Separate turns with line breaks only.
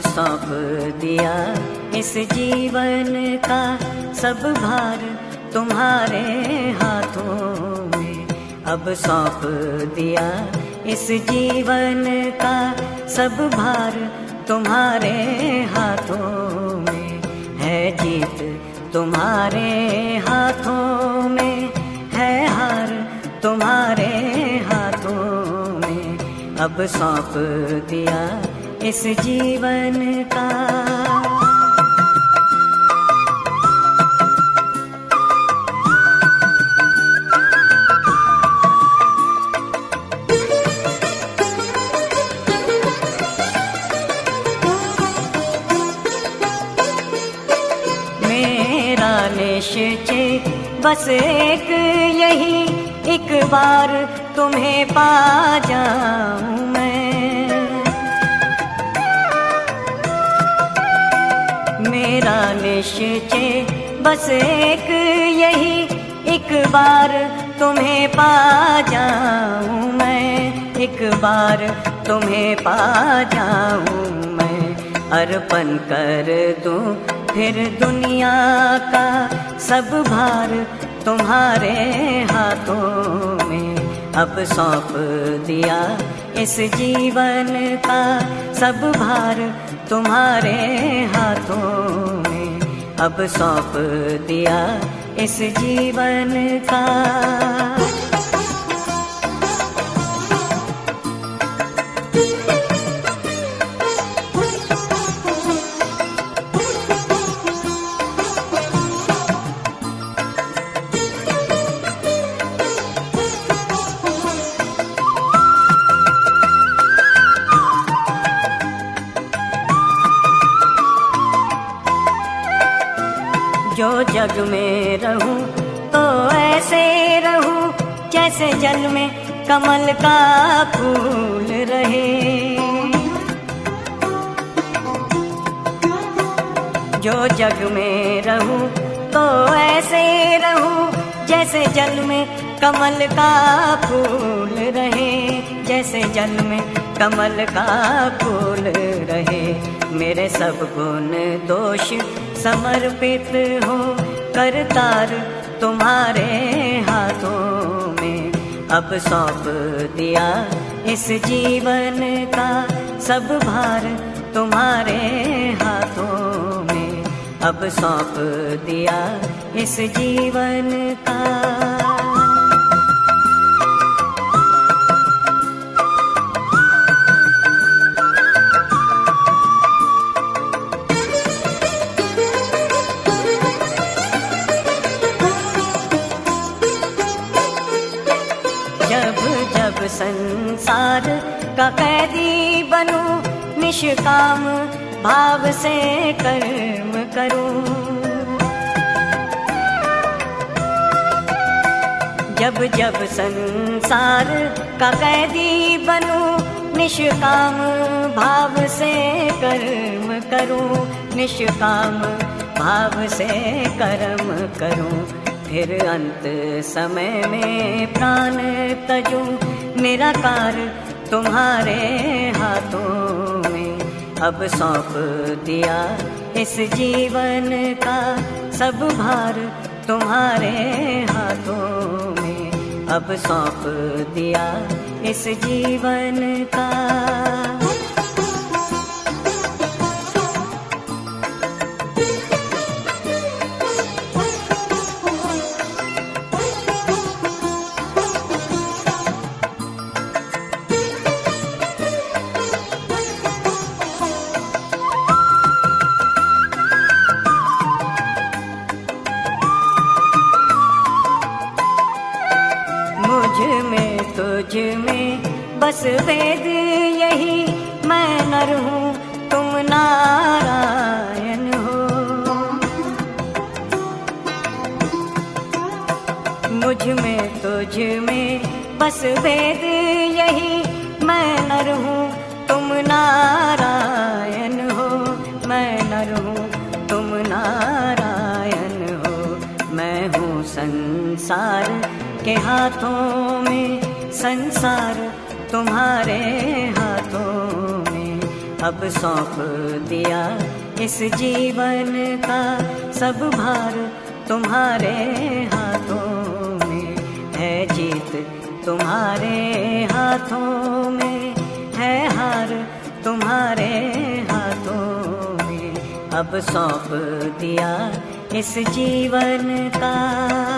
सौंप दिया इस जीवन का सब भार तुम्हारे हाथों में। अब सौंप दिया इस जीवन का सब भार तुम्हारे हाथों में। है जीत तुम्हारे हाथों में, है हार तुम्हारे हाथों में। अब सौंप दिया इस जीवन का। मेरा निश्चय बस एक यही, एक बार तुम्हें पा जाऊं मैं। मेरा निश्चय बस एक यही, एक बार तुम्हें पा जाऊं मैं। एक बार तुम्हें पा जाऊं मैं। अर्पण कर दूं फिर दुनिया का सब भार तुम्हारे हाथों में। अब सौंप दिया इस जीवन का सब भार तुम्हारे हाथों में। अब सौंप दिया इस जीवन का। जो जग में रहूं तो ऐसे रहूं जैसे जल में कमल का फूल रहे। जो जग में रहूं तो ऐसे रहूं जैसे जल में कमल का फूल रहे। जैसे जल में कमल का फूल रहे। मेरे सब गुण दोष समर्पित हो करतार तुम्हारे हाथों में। अब सौंप दिया इस जीवन का सब भार तुम्हारे हाथों में। अब सौंप दिया इस जीवन का। जब जब संसार का कैदी बनूं, निष्काम भाव से कर्म करूं। जब जब संसार का कैदी बनूं, निष्काम भाव से कर्म करूं। निष्काम भाव से कर्म करूं। फिर अंत समय में प्राण तजूं निराकार तुम्हारे हाथों में। अब सौंप दिया इस जीवन का सब भार तुम्हारे हाथों में। अब सौंप दिया इस जीवन का। मुझ में तुझ में बस वेद यही, मैं नर हूँ तुम नारायण हो। मुझ में तुझ में बस वेद यही, मैं नर हूँ तुम नारायण हो। मैं नर हूँ तुम नारायण हो। मैं हूँ संसार के हाथों में, संसार तुम्हारे हाथों में। अब सौंप दिया इस जीवन का सब भार तुम्हारे हाथों में है। जीत तुम्हारे हाथों में है, हार तुम्हारे हाथों में। अब सौंप दिया इस जीवन का।